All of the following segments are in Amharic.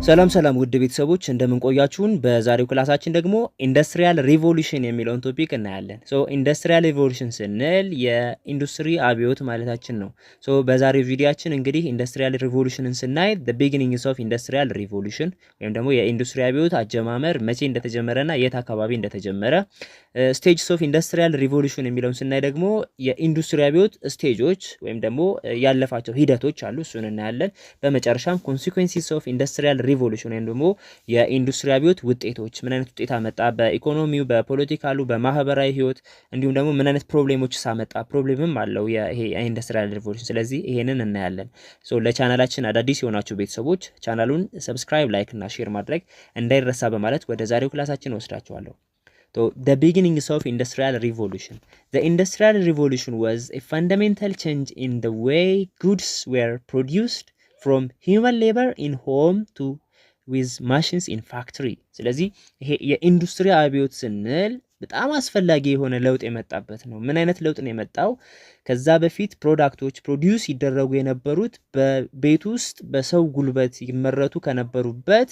ሰላም ሰላም ውድ ቤተሰቦች እንደምን ቆያችሁን? በዛሬው ክላሳችን ደግሞ ኢንዱስትሪያል ሪቮሉሽን የሚለውን ቶፒክ እናያለን። ኢንዱስትሪያል ሪቮሉሽን ስንል የኢንዱስትሪ አብዮት ማለታችን ነው። በዛሬው ቪዲዮአችን እንግዲህ ኢንዱስትሪያል ሪቮሉሽንን ስናይ the beginnings of industrial revolution ወይም ደግሞ የኢንዱስትሪ አብዮት አጀማመር መቼ እንደተጀመረና የት አካባቢ እንደተጀመረ፣ ስቴጅስ ኦፍ ኢንዱስትሪያል ሪቮሉሽን የሚለውን ስናይ ደግሞ የኢንዱስትሪ አብዮት ስቴጆች ወይም ደግሞ ያለፋቸው ሂደቶች አሉ፣ እሱን እናያለን። በመጨረሻም consequences of industrial ሪቮሉሽን ወይም ደግሞ የኢንዱስትሪ አብዮት ውጤቶች ምን አይነት ውጤት አመጣ፣ በኢኮኖሚው፣ በፖለቲካሉ፣ በማህበራዊ ህይወት እንዲሁም ደግሞ ምን አይነት ፕሮብሌሞች ሳመጣ፣ ፕሮብሌምም አለው ይሄ ኢንዱስትሪያል ሪቮሉሽን። ስለዚህ ይሄንን እናያለን። ለቻናላችን አዳዲስ የሆናችሁ ቤተሰቦች ቻናሉን ሰብስክራይብ፣ ላይክ እና ሼር ማድረግ እንዳይረሳ በማለት ወደ ዛሬው ክላሳችን ወስዳችኋለሁ። The beginnings of industrial revolution. The industrial revolution was a fundamental change in the way goods were produced from human labor in home to with machines in factory. ስለዚህ ይሄ የኢንዱስትሪ አብዮት ስንል በጣም አስፈላጊ የሆነ ለውጥ የመጣበት ነው። ምን አይነት ለውጥ ነው የመጣው? ከዛ በፊት ፕሮዳክቶች ፕሮዲዩስ ይደረጉ የነበሩት በቤት ውስጥ በሰው ጉልበት ይመረቱ ከነበሩበት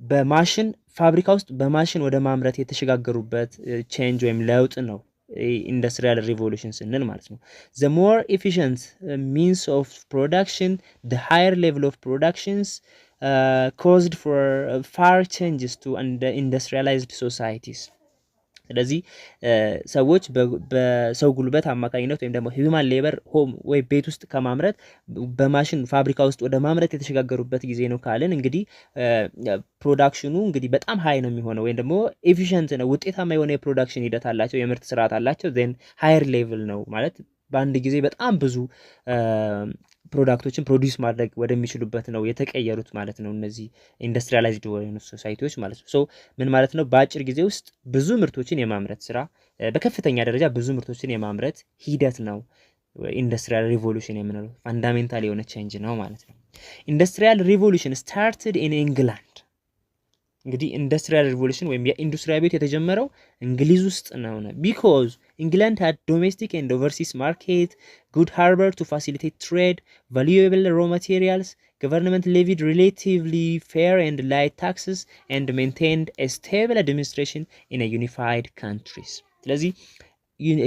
በማሽን ፋብሪካ ውስጥ በማሽን ወደ ማምረት የተሸጋገሩበት ቼንጅ ወይም ለውጥ ነው ኢንዱስትሪያል ሪቮሉሽን ስንል ማለት ነው። the more efficient means of production, the higher level of productions caused for far changes to industrialized societies. ስለዚህ ሰዎች በሰው ጉልበት አማካኝነት ወይም ደግሞ ሂውማን ሌበር ሆም ወይ ቤት ውስጥ ከማምረት በማሽን ፋብሪካ ውስጥ ወደ ማምረት የተሸጋገሩበት ጊዜ ነው ካልን እንግዲህ ፕሮዳክሽኑ እንግዲህ በጣም ሃይ ነው የሚሆነው ወይም ደግሞ ኤፊሽንት ነው፣ ውጤታማ የሆነ የፕሮዳክሽን ሂደት አላቸው፣ የምርት ስርዓት አላቸው። ዜን ሃየር ሌቭል ነው ማለት በአንድ ጊዜ በጣም ብዙ ፕሮዳክቶችን ፕሮዲውስ ማድረግ ወደሚችሉበት ነው የተቀየሩት ማለት ነው፣ እነዚህ ኢንዱስትሪያላይዝድ የሆኑ ሶሳይቲዎች ማለት ነው። ምን ማለት ነው? በአጭር ጊዜ ውስጥ ብዙ ምርቶችን የማምረት ስራ፣ በከፍተኛ ደረጃ ብዙ ምርቶችን የማምረት ሂደት ነው ኢንዱስትሪያል ሪቮሉሽን የምንለው። ፋንዳሜንታል የሆነ ቼንጅ ነው ማለት ነው። ኢንዱስትሪያል ሪቮሉሽን ስታርትድ ኢን ኢንግላንድ። እንግዲህ ኢንዱስትሪያል ሪቮሉሽን ወይም የኢንዱስትሪ አብዮት የተጀመረው እንግሊዝ ውስጥ ነው። ቢኮዝ ኢንግላንድ had domestic and overseas market, good harbor to facilitate trade, valuable raw materials, government levied relatively fair and light taxes and maintained a stable administration in a unified countries. ስለዚህ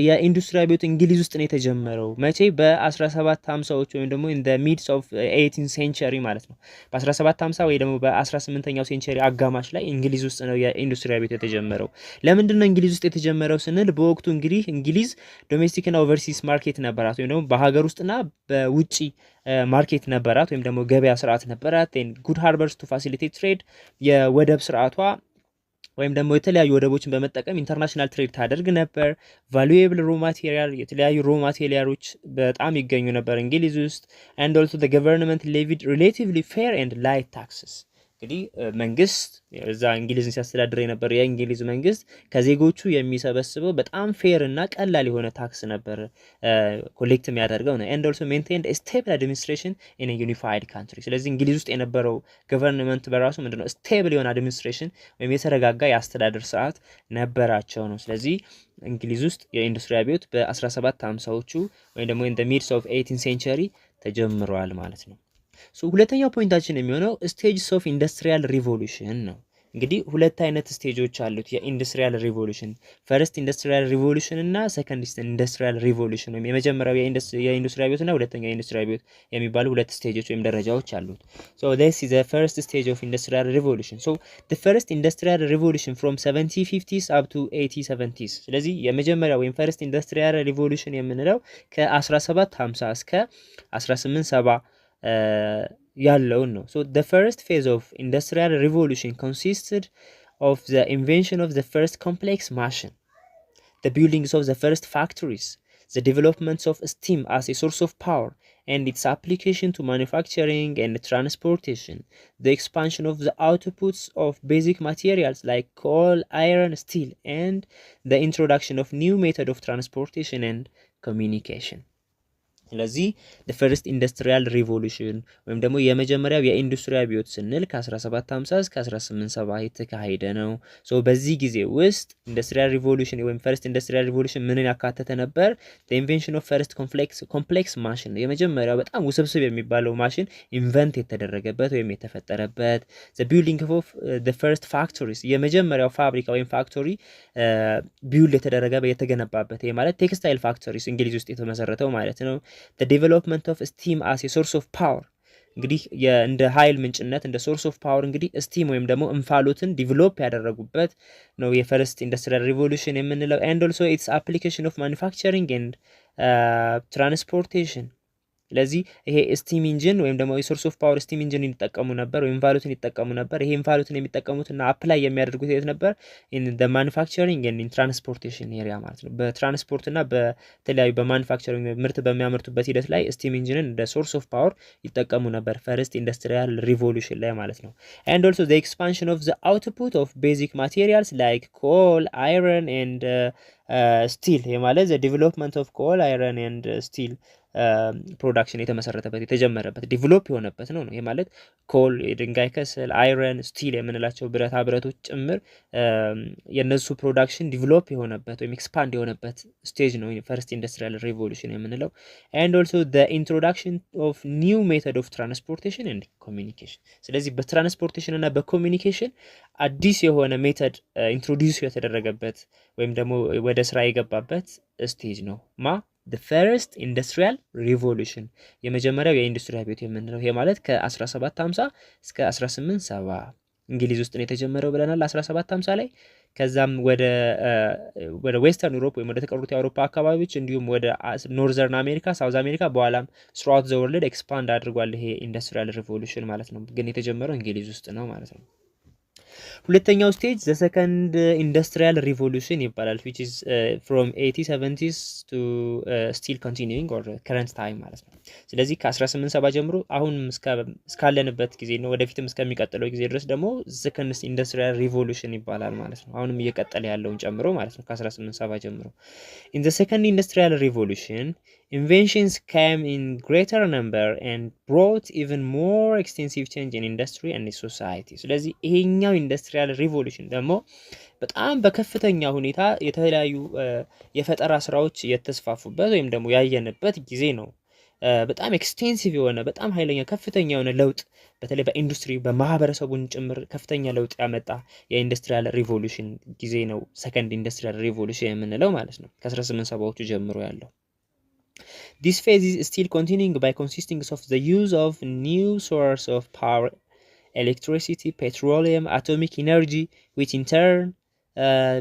የኢንዱስትሪ አብዮት እንግሊዝ ውስጥ ነው የተጀመረው። መቼ? በ1750ዎች ወይም ደግሞ in the midst of 18th century ማለት ነው። በ1750 ወይ ደግሞ በ18ኛው ሴንቸሪ አጋማሽ ላይ እንግሊዝ ውስጥ ነው የኢንዱስትሪ አብዮት የተጀመረው። ለምንድን ነው እንግሊዝ ውስጥ የተጀመረው ስንል በወቅቱ እንግዲህ እንግሊዝ ዶሜስቲክ እና ኦቨርሲስ ማርኬት ነበራት ወይም ደግሞ በሀገር ውስጥና በውጪ ማርኬት ነበራት ወይም ደግሞ ገበያ ስርዓት ነበራት። ጉድ ሃርበርስ ቱ ፋሲሊቴት ትሬድ የወደብ ስርዓቷ ወይም ደግሞ የተለያዩ ወደቦችን በመጠቀም ኢንተርናሽናል ትሬድ ታደርግ ነበር። ቫሉዌብል ሮ ማቴሪያል የተለያዩ ሮ ማቴሪያሎች በጣም ይገኙ ነበር እንግሊዝ ውስጥ። and also the government levied relatively fair and light taxes. እንግዲህ መንግስት እዛ እንግሊዝን ሲያስተዳድር የነበር የእንግሊዝ መንግስት ከዜጎቹ የሚሰበስበው በጣም ፌር እና ቀላል የሆነ ታክስ ነበር ኮሌክት የሚያደርገው ነው። and also maintained a stable administration in a unified country. ስለዚህ እንግሊዝ ውስጥ የነበረው ገቨርንመንት በራሱ ምንድነው ስቴብል የሆነ አድሚኒስትሬሽን ወይም የተረጋጋ የአስተዳደር ስርዓት ነበራቸው ነው። ስለዚህ እንግሊዝ ውስጥ የኢንዱስትሪ አብዮት በ1750ዎቹ ወይም ደግሞ in the midst of 18th century ተጀምሯል ማለት ነው። ሁለተኛው ፖይንታችን የሚሆነው ስቴጅስ ኦፍ ኢንዱስትሪያል ሪቮሉሽን ነው። እንግዲህ ሁለት አይነት ስቴጆች አሉት የኢንዱስትሪያል ሪቮሉሽን፣ ፈርስት ኢንዱስትሪያል ሪቮሉሽን እና ሰከንድ ኢንዱስትሪያል ሪቮሉሽን ወይም የመጀመሪያው የኢንዱስትሪ አብዮት እና ሁለተኛው የኢንዱስትሪ አብዮት የሚባሉ ሁለት ስቴጆች ወይም ደረጃዎች አሉት። this is the first stage of industrial revolution. The first industrial revolution from 1750s up to 1870s. ስለዚህ የመጀመሪያው ወይም ፈርስት ኢንዱስትሪያል ሪቮሉሽን የምንለው ከ1750 እስከ 1870 ያለውን ነው። the first phase of industrial revolution consisted of the invention of the first complex machine, the buildings of the first factories, the development of steam as a source of power and its application to manufacturing and transportation, the expansion of the outputs of basic materials like coal, iron, steel, and the introduction of new method of transportation and communication. ስለዚህ ፈርስት ኢንዱስትሪያል ሪቮሉሽን ወይም ደግሞ የመጀመሪያው የኢንዱስትሪ አብዮት ስንል ከ1750 እስከ 1870 የተካሄደ ነው። ሶ በዚህ ጊዜ ውስጥ ኢንዱስትሪያል ሪቮሉሽን ወይም ፈርስት ኢንዱስትሪያል ሪቮሉሽን ምንን ያካተተ ነበር? ኢንቬንሽን ኦፍ ፈርስት ኮምፕሌክስ ማሽን፣ የመጀመሪያው በጣም ውስብስብ የሚባለው ማሽን ኢንቨንት የተደረገበት ወይም የተፈጠረበት። ዘ ቢልዲንግ ኦፍ ዘ ፈርስት ፋክቶሪስ፣ የመጀመሪያው ፋብሪካ ወይም ፋክቶሪ ቢውልድ የተደረገበት የተገነባበት፣ ይሄ ማለት ቴክስታይል ፋክቶሪስ እንግሊዝ ውስጥ የተመሰረተው ማለት ነው። the development of steam as a source of power፣ እንግዲህ እንደ ኃይል ምንጭነት እንደ ሶርስ ኦፍ ፓወር እንግዲህ ስቲም ወይም ደግሞ እንፋሎትን ዲቨሎፕ ያደረጉበት ነው የፈርስት ኢንዱስትሪያል ሪቮሉሽን የምንለው። and also its application of manufacturing and transportation። ስለዚህ ይሄ ስቲም ኢንጂን ወይም ደግሞ የሶርስ ኦፍ ፓወር ስቲም ኢንጂን ይጠቀሙ ነበር ወይም እንፋሎትን ይጠቀሙ ነበር። ይሄ እንፋሎትን የሚጠቀሙትና አፕላይ የሚያደርጉት የት ነበር? ኢን ዘ ማኑፋክቸሪንግ ኤንድ ኢን ትራንስፖርቴሽን ኤሪያ ማለት ነው። በትራንስፖርትና በተለያዩ በማኑፋክቸሪንግ ምርት በሚያመርቱበት ሂደት ላይ ስቲም ኢንጂንን እንደ ሶርስ ኦፍ ፓወር ይጠቀሙ ነበር ፈርስት ኢንዱስትሪያል ሪቮሉሽን ላይ ማለት ነው። ኤንድ ኦልሶ ዘ ኤክስፓንሽን ኦፍ ዘ አውትፑት ኦፍ ቤዚክ ማቴሪያልስ ላይክ ኮል አይረን ኤንድ ስቲል፣ ይሄ ማለት ዘ ዲቨሎፕመንት ኦፍ ኮል አይረን ኤንድ ስቲል ፕሮዳክሽን የተመሰረተበት የተጀመረበት ዲቨሎፕ የሆነበት ነው። ይሄ ማለት ኮል፣ የድንጋይ ከሰል፣ አይረን፣ ስቲል የምንላቸው ብረታ ብረቶች ጭምር የነሱ ፕሮዳክሽን ዲቨሎፕ የሆነበት ወይም ኤክስፓንድ የሆነበት ስቴጅ ነው ፈርስት ኢንዱስትሪያል ሪቮሉሽን የምንለው። ኤንድ ኦልሶ ዘ ኢንትሮዳክሽን ኦፍ ኒው ሜተድ ኦፍ ትራንስፖርቴሽን ኤንድ ኮሚኒኬሽን። ስለዚህ በትራንስፖርቴሽን እና በኮሚኒኬሽን አዲስ የሆነ ሜተድ ኢንትሮዲውስ የተደረገበት ወይም ደግሞ ወደ ስራ የገባበት ስቴጅ ነው the first industrial revolution፣ የመጀመሪያው የኢንዱስትሪ አብዮት የምንለው። ይሄ ማለት ከ1750 እስከ 1870 እንግሊዝ ውስጥ ነው የተጀመረው ብለናል 1750 ላይ። ከዛም ወደ ዌስተርን ዩሮፕ ወይም ወደ ተቀሩት የአውሮፓ አካባቢዎች እንዲሁም ወደ ኖርዘርን አሜሪካ፣ ሳውዝ አሜሪካ በኋላም ስሩአውት ዘ ወርልድ ኤክስፓንድ አድርጓል ይሄ ኢንዱስትሪያል ሪቮሉሽን ማለት ነው። ግን የተጀመረው እንግሊዝ ውስጥ ነው ማለት ነው። ሁለተኛው ስቴጅ ዘ ሰከንድ ኢንዱስትሪያል ሪቮሉሽን ይባላል which is from 1870s to still continuing or current time ማለት ነው። ስለዚህ ከ1870 ጀምሮ አሁን እስካለንበት ጊዜ ነው ወደፊትም እስከሚቀጥለው ጊዜ ድረስ ደግሞ ሰከንድ ኢንዱስትሪያል ሪቮሉሽን ይባላል ማለት ነው። አሁንም እየቀጠለ ያለውን ጨምሮ ማለት ነው ከ1870 ጀምሮ። in the second industrial revolution inventions came in greater number and brought even more extensive change in industry and in society። ስለዚህ ይሄኛው ኢንዱስትሪያል ሪቮሉሽን ደግሞ በጣም በከፍተኛ ሁኔታ የተለያዩ የፈጠራ ስራዎች የተስፋፉበት ወይም ደግሞ ያየንበት ጊዜ ነው። በጣም ኤክስቴንሲቭ የሆነ በጣም ኃይለኛ ከፍተኛ የሆነ ለውጥ በተለይ በኢንዱስትሪ በማህበረሰቡን ጭምር ከፍተኛ ለውጥ ያመጣ የኢንዱስትሪያል ሪቮሉሽን ጊዜ ነው ሰከንድ ኢንዱስትሪያል ሪቮሉሽን የምንለው ማለት ነው ከ1870ዎቹ ጀምሮ ያለው። This phase is still continuing by consisting of the use of new source of power, electricity, petroleum, atomic energy, which in turn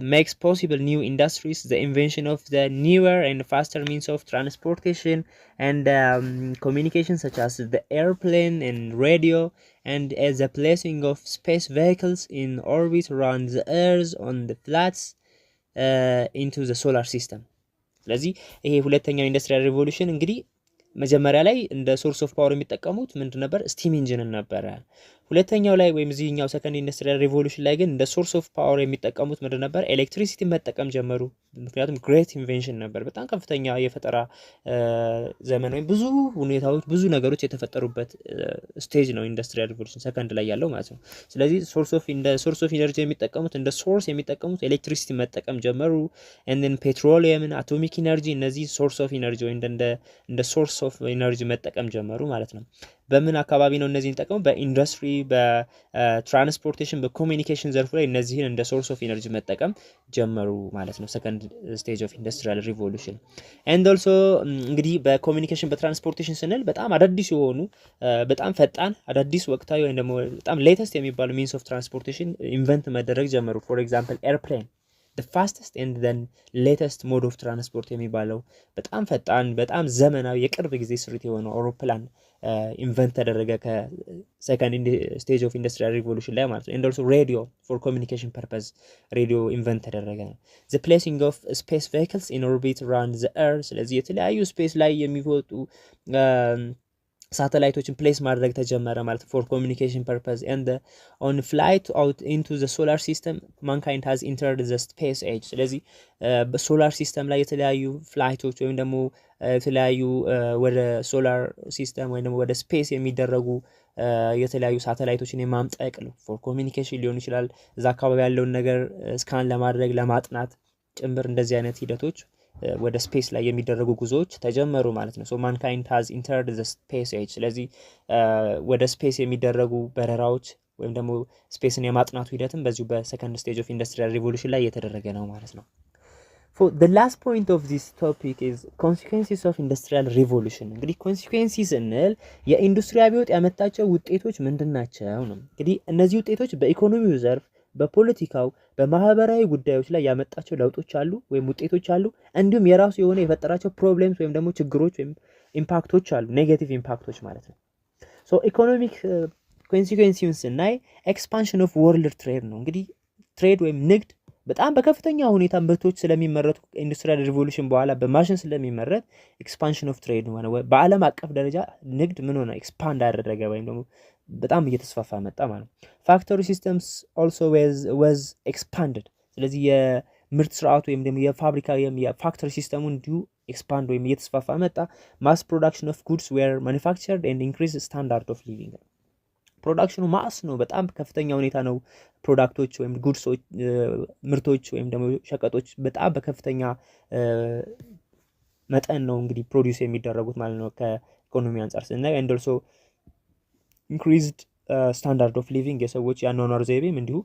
makes possible new industries, the invention of the newer and faster means of transportation and communication such as the airplane and radio, and as the placing of space vehicles in orbit around the Earth on the flats into the solar system። ስለዚህ ይሄ ሁለተኛው ኢንዱስትሪያል ሪቮሉሽን እንግዲህ መጀመሪያ ላይ እንደ ሶርስ ኦፍ ፓወር የሚጠቀሙት ምንድን ነበር? ስቲም ኢንጂንን ነበረ። ሁለተኛው ላይ ወይም እዚህኛው ሰከንድ ኢንዱስትሪያል ሪቮሉሽን ላይ ግን እንደ ሶርስ ኦፍ ፓወር የሚጠቀሙት ምንድን ነበር? ኤሌክትሪሲቲ መጠቀም ጀመሩ። ምክንያቱም ግሬት ኢንቬንሽን ነበር፣ በጣም ከፍተኛ የፈጠራ ዘመን ወይም ብዙ ሁኔታዎች ብዙ ነገሮች የተፈጠሩበት ስቴጅ ነው ኢንዱስትሪያል ሪቮሉሽን ሰከንድ ላይ ያለው ማለት ነው። ስለዚህ እንደ ሶርስ ኦፍ ኢነርጂ የሚጠቀሙት እንደ ሶርስ የሚጠቀሙት ኤሌክትሪሲቲ መጠቀም ጀመሩ። ኤንድን ፔትሮሊየምን፣ አቶሚክ ኢነርጂ፣ እነዚህ ሶርስ ኦፍ ኢነርጂ ወይ እንደ ሶርስ ኦፍ ኢነርጂ መጠቀም ጀመሩ ማለት ነው። በምን አካባቢ ነው እነዚህን ጠቀሙ? በኢንዱስትሪ፣ በትራንስፖርቴሽን፣ በኮሚኒኬሽን ዘርፍ ላይ እነዚህን እንደ ሶርስ ኦፍ ኢነርጂ መጠቀም ጀመሩ ማለት ነው ሰከንድ ስቴጅ ኦፍ ኢንዱስትሪያል ሪቮሉሽን። ኤንድ ኦልሶ እንግዲህ በኮሚኒኬሽን በትራንስፖርቴሽን ስንል በጣም አዳዲስ የሆኑ በጣም ፈጣን አዳዲስ ወቅታዊ ወይም ደግሞ በጣም ሌተስት የሚባሉ ሚንስ ኦፍ ትራንስፖርቴሽን ኢንቨንት መደረግ ጀመሩ። ፎር ኤግዛምፕል ኤርፕሌን the fastest and then latest mode of transport የሚባለው በጣም ፈጣን በጣም ዘመናዊ የቅርብ ጊዜ ስሪት የሆነው አውሮፕላን ኢንቨንት ተደረገ ከሰከንድ ስቴጅ ኦፍ ኢንዱስትሪያል ሪቮሉሽን ላይ ማለት ነው። and also radio for communication purpose ሬዲዮ ኢንቨንት ተደረገ። the placing of space vehicles in orbit around the earth ስለዚህ የተለያዩ ስፔስ ላይ የሚወጡ ሳተላይቶችን ፕሌስ ማድረግ ተጀመረ ማለት ፎር ኮሚኒኬሽን ፐርፐዝ ኤንድ ኦን ፍላይት አውት ኢንቱ ዘ ሶላር ሲስተም ማንካይንድ ሃዝ ኢንተርድ ዘ ስፔስ ኤጅ። ስለዚህ በሶላር ሲስተም ላይ የተለያዩ ፍላይቶች ወይም ደግሞ የተለያዩ ወደ ሶላር ሲስተም ወይም ደግሞ ወደ ስፔስ የሚደረጉ የተለያዩ ሳተላይቶችን የማምጠቅ ነው። ፎር ኮሚኒኬሽን ሊሆን ይችላል፣ እዛ አካባቢ ያለውን ነገር ስካን ለማድረግ ለማጥናት ጭምር እንደዚህ አይነት ሂደቶች ወደ ስፔስ ላይ የሚደረጉ ጉዞዎች ተጀመሩ ማለት ነው። ሶ ማንካይንድ ሃዝ ኢንተርድ ዘ ስፔስ ኤጅ። ስለዚህ ወደ ስፔስ የሚደረጉ በረራዎች ወይም ደግሞ ስፔስን የማጥናቱ ሂደትም በዚሁ በሰከንድ ስቴጅ ኦፍ ኢንዱስትሪያል ሪቮሉሽን ላይ እየተደረገ ነው ማለት ነው። the last point of this topic is consequences of industrial revolution። እንግዲህ consequences ስንል የኢንዱስትሪ አብዮት ያመጣቸው ውጤቶች ምንድናቸው ነው። እንግዲህ እነዚህ ውጤቶች በኢኮኖሚው ዘርፍ፣ በፖለቲካው፣ በማህበራዊ ጉዳዮች ላይ ያመጣቸው ለውጦች አሉ ወይም ውጤቶች አሉ። እንዲሁም የራሱ የሆነ የፈጠራቸው ፕሮብሌምስ ወይም ደግሞ ችግሮች ወይም ኢምፓክቶች አሉ፣ ኔጌቲቭ ኢምፓክቶች ማለት ነው። ሶ ኢኮኖሚክ ኮንሲኩዌንሲውን ስናይ ኤክስፓንሽን ኦፍ ወርልድ ትሬድ ነው። እንግዲህ ትሬድ ወይም ንግድ በጣም በከፍተኛ ሁኔታ ምርቶች ስለሚመረቱ ኢንዱስትሪያል ሪቮሉሽን በኋላ በማሽን ስለሚመረት ኤክስፓንሽን ኦፍ ትሬድ ሆነ። በዓለም አቀፍ ደረጃ ንግድ ምን ሆነ? ኤክስፓንድ አደረገ ወይም ደግሞ በጣም እየተስፋፋ መጣ ማለት ነው። ፋክተሪ ሲስተምስ ኦልሶ ወዝ ኤክስፓንድድ። ስለዚህ የምርት ስርዓቱ ወይም ደግሞ የፋብሪካ ወይም የፋክተሪ ሲስተሙ እንዲሁ ኤክስፓንድ ወይም እየተስፋፋ መጣ። ማስ ፕሮዳክሽን ኦፍ ጉድስ ዌር ማኒፋክቸርድ ኤንድ ኢንክሪዝ ስታንዳርድ ኦፍ ሊቪንግ። ፕሮዳክሽኑ ማስ ነው፣ በጣም ከፍተኛ ሁኔታ ነው። ፕሮዳክቶች ወይም ጉድሶች ምርቶች ወይም ደግሞ ሸቀጦች በጣም በከፍተኛ መጠን ነው እንግዲህ ፕሮዲውስ የሚደረጉት ማለት ነው ከኢኮኖሚ አንጻር ስናይ። ኤንድ ኦልሶ ኢንክሪዝድ ስታንዳርድ ኦፍ ሊቪንግ፣ የሰዎች የአኗኗር ዘይቤም እንዲሁ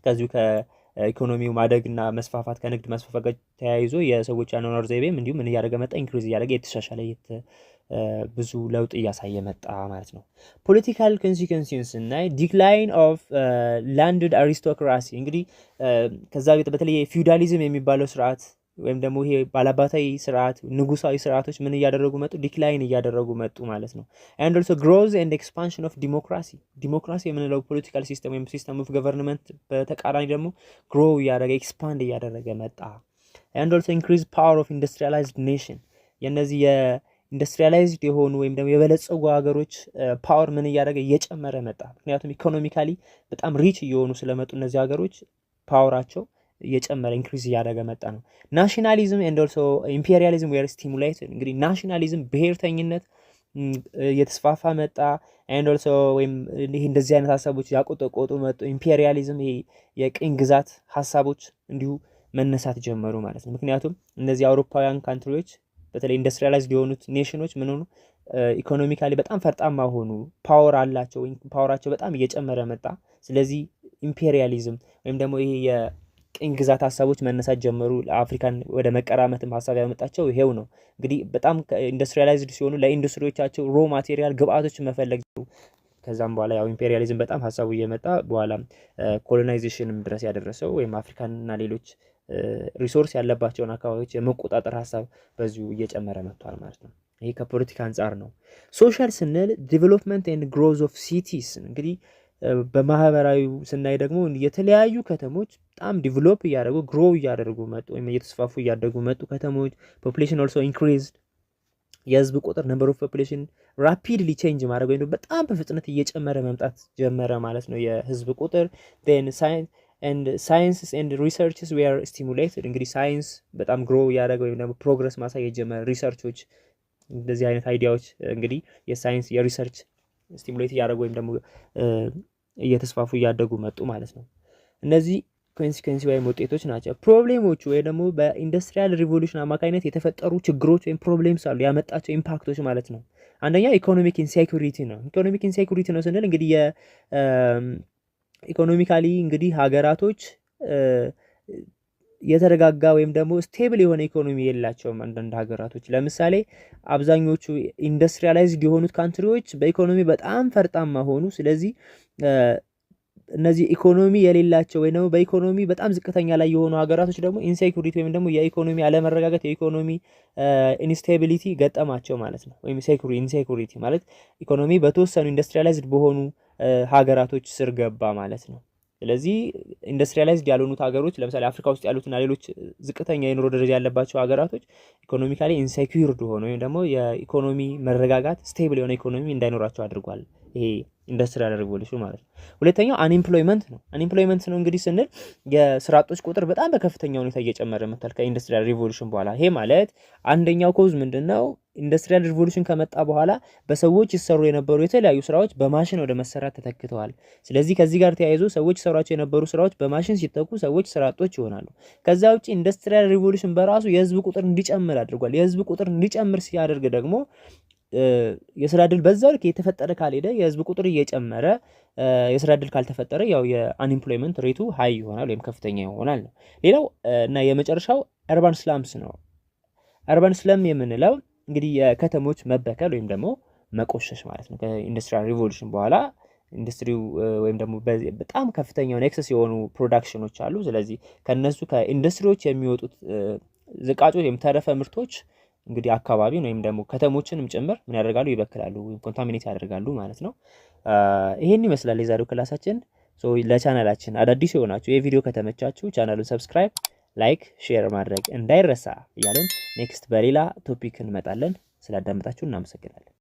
ከዚሁ ከኢኮኖሚው ማደግና መስፋፋት ከንግድ መስፋፋት ጋር ተያይዞ የሰዎች የአኗኗር ዘይቤም እንዲሁ ምን እያደረገ መጣ? ኢንክሪዝ እያደረገ የተሻሻለ ብዙ ለውጥ እያሳየ መጣ ማለት ነው። ፖለቲካል ኮንሲኩዌንሲን ስናይ ዲክላይን ኦፍ ላንድድ አሪስቶክራሲ። እንግዲህ ከዛ በተለይ ፊውዳሊዝም የሚባለው ስርዓት ወይም ደግሞ ይሄ ባላባታዊ ስርዓት ንጉሳዊ ስርዓቶች ምን እያደረጉ መጡ? ዲክላይን እያደረጉ መጡ ማለት ነው። ኤንድ ኦልሶ ግሮዝ ኤንድ ኤክስፓንሽን ኦፍ ዲሞክራሲ። ዲሞክራሲ የምንለው ፖለቲካል ሲስተም ወይም ሲስተም ኦፍ ገቨርንመንት በተቃራኒ ደግሞ ግሮ እያደረገ ኤክስፓንድ እያደረገ መጣ። ኤንድ ኦልሶ ኢንክሪዝ ፓወር ኦፍ ኢንዱስትሪያላይዝድ ኔሽን። የነዚህ የኢንዱስትሪያላይዝድ የሆኑ ወይም ደግሞ የበለጸጉ ሀገሮች ፓወር ምን እያደረገ እየጨመረ መጣ። ምክንያቱም ኢኮኖሚካሊ በጣም ሪች እየሆኑ ስለመጡ እነዚህ ሀገሮች ፓወራቸው እየጨመረ ኢንክሪዝ እያደረገ መጣ ነው። ናሽናሊዝም ኤንድ ኦልሶ ኢምፔሪያሊዝም ዌር ስቲሙሌትድ። እንግዲህ ናሽናሊዝም ብሔርተኝነት እየተስፋፋ መጣ። ኤንድ ኦልሶ ወይም ይሄ እንደዚህ አይነት ሀሳቦች ያቆጠቆጡ መጡ። ኢምፔሪያሊዝም ይሄ የቅኝ ግዛት ሀሳቦች እንዲሁ መነሳት ጀመሩ ማለት ነው። ምክንያቱም እነዚህ አውሮፓውያን ካንትሪዎች በተለይ ኢንዱስትሪያላይዝድ የሆኑት ኔሽኖች ምን ሆኑ? ኢኮኖሚካሊ በጣም ፈርጣማ ሆኑ። ፓወር አላቸው ወይም ፓወራቸው በጣም እየጨመረ መጣ። ስለዚህ ኢምፔሪያሊዝም ወይም ደግሞ ይሄ የቅኝ ግዛት ሀሳቦች መነሳት ጀመሩ። አፍሪካን ወደ መቀራመትም ሀሳብ ያመጣቸው ይሄው ነው። እንግዲህ በጣም ኢንዱስትሪያላይዝድ ሲሆኑ ለኢንዱስትሪዎቻቸው ሮ ማቴሪያል ግብአቶች መፈለግ። ከዛም በኋላ ያው ኢምፔሪያሊዝም በጣም ሀሳቡ እየመጣ በኋላ ኮሎናይዜሽንም ድረስ ያደረሰው ወይም አፍሪካንና ሌሎች ሪሶርስ ያለባቸውን አካባቢዎች የመቆጣጠር ሀሳብ በዚሁ እየጨመረ መጥቷል ማለት ነው። ይሄ ከፖለቲካ አንጻር ነው። ሶሻል ስንል ዲቨሎፕመንት ኤንድ ግሮዝ ኦፍ ሲቲስ። እንግዲህ በማህበራዊ ስናይ ደግሞ የተለያዩ ከተሞች በጣም ዲቨሎፕ እያደረጉ ግሮ እያደረጉ መጡ ወይም እየተስፋፉ እያደጉ መጡ ከተሞች። ፖፑሌሽን ኦልሶ ኢንክሪዝድ። የህዝብ ቁጥር ነምበር ኦፍ ፖፑሌሽን ራፒድሊ ቼንጅ ማድረግ ወይም በጣም በፍጥነት እየጨመረ መምጣት ጀመረ ማለት ነው የህዝብ ቁጥር። ሳይንስ ኤንድ ሪሰርችስ ዌር ስቲሙሌትድ። እንግዲህ ሳይንስ በጣም ግሮ እያደረገ ወይም ደግሞ ፕሮግረስ ማሳየት ጀመረ። ሪሰርቾች እንደዚህ አይነት አይዲያዎች እንግዲህ የሳይንስ የሪሰርች ስቲሙሌት እያደረጉ ወይም ደግሞ እየተስፋፉ እያደጉ መጡ ማለት ነው። እነዚህ ኮንሲኩዌንሲ ወይም ውጤቶች ናቸው። ፕሮብሌሞቹ ወይ ደግሞ በኢንዱስትሪያል ሪቮሉሽን አማካኝነት የተፈጠሩ ችግሮች ወይም ፕሮብሌምስ አሉ፣ ያመጣቸው ኢምፓክቶች ማለት ነው። አንደኛ ኢኮኖሚክ ኢንሴኩሪቲ ነው። ኢኮኖሚክ ኢንሴኩሪቲ ነው ስንል እንግዲህ ኢኮኖሚካሊ እንግዲህ ሀገራቶች የተረጋጋ ወይም ደግሞ ስቴብል የሆነ ኢኮኖሚ የላቸውም። አንዳንድ ሀገራቶች ለምሳሌ አብዛኞቹ ኢንዱስትሪያላይዝድ የሆኑት ካንትሪዎች በኢኮኖሚ በጣም ፈርጣማ ሆኑ። ስለዚህ እነዚህ ኢኮኖሚ የሌላቸው ወይም ደግሞ በኢኮኖሚ በጣም ዝቅተኛ ላይ የሆኑ ሀገራቶች ደግሞ ኢንሴኩሪቲ ወይም ደግሞ የኢኮኖሚ አለመረጋጋት የኢኮኖሚ ኢንስቴቢሊቲ ገጠማቸው ማለት ነው። ወይም ኢንሴኩሪቲ ማለት ኢኮኖሚ በተወሰኑ ኢንዱስትሪያላይዝድ በሆኑ ሀገራቶች ስር ገባ ማለት ነው። ስለዚህ ኢንዱስትሪያላይዝድ ያልሆኑት ሀገሮች ለምሳሌ አፍሪካ ውስጥ ያሉትና ሌሎች ዝቅተኛ የኑሮ ደረጃ ያለባቸው ሀገራቶች ኢኮኖሚካሊ ኢንሴኩርድ ሆኖ ወይም ደግሞ የኢኮኖሚ መረጋጋት ስቴብል የሆነ ኢኮኖሚ እንዳይኖራቸው አድርጓል። ይሄ ኢንዱስትሪያል ሪቮሉሽን ማለት ነው። ሁለተኛው አንኤምፕሎይመንት ነው። አንኤምፕሎይመንት ነው እንግዲህ ስንል የስራ አጦች ቁጥር በጣም በከፍተኛ ሁኔታ እየጨመረ መጥቷል ከኢንዱስትሪያል ሪቮሉሽን በኋላ። ይሄ ማለት አንደኛው ኮዝ ምንድነው? ኢንዱስትሪያል ሪቮሉሽን ከመጣ በኋላ በሰዎች ይሰሩ የነበሩ የተለያዩ ስራዎች በማሽን ወደ መሰራት ተተክተዋል። ስለዚህ ከዚህ ጋር ተያይዞ ሰዎች ይሰሯቸው የነበሩ ስራዎች በማሽን ሲተኩ ሰዎች ስራ አጦች ይሆናሉ። ከዛ ውጪ ኢንዱስትሪያል ሪቮሉሽን በራሱ የህዝብ ቁጥር እንዲጨምር አድርጓል። የህዝብ ቁጥር እንዲጨምር ሲያደርግ ደግሞ የስራ ዕድል በዛው ልክ የተፈጠረ ካልሄደ የህዝብ ቁጥር እየጨመረ የስራ ዕድል ካልተፈጠረ ያው የአንኤምፕሎይመንት ሬቱ ሃይ ይሆናል ወይም ከፍተኛ ይሆናል ነው። ሌላው እና የመጨረሻው አርባን ስላምስ ነው። አርባን ስለም የምንለው እንግዲህ የከተሞች መበከል ወይም ደግሞ መቆሸሽ ማለት ነው። ከኢንዱስትሪያል ሪቮሉሽን በኋላ ኢንዱስትሪው ወይም ደግሞ በጣም ከፍተኛው ኤክሰስ የሆኑ ፕሮዳክሽኖች አሉ። ስለዚህ ከነሱ ከኢንዱስትሪዎች የሚወጡት ዝቃጮች ወይም ተረፈ ምርቶች እንግዲህ አካባቢን ወይም ደግሞ ከተሞችንም ጭምር ምን ያደርጋሉ? ይበክላሉ ወይም ኮንታሚኔት ያደርጋሉ ማለት ነው። ይሄን ይመስላል የዛሬው ክላሳችን። ለቻናላችን አዳዲስ የሆናችሁ የቪዲዮ ከተመቻችሁ ቻናሉን ሰብስክራይብ፣ ላይክ፣ ሼር ማድረግ እንዳይረሳ እያለን ኔክስት በሌላ ቶፒክ እንመጣለን። ስላዳመጣችሁ እናመሰግናለን።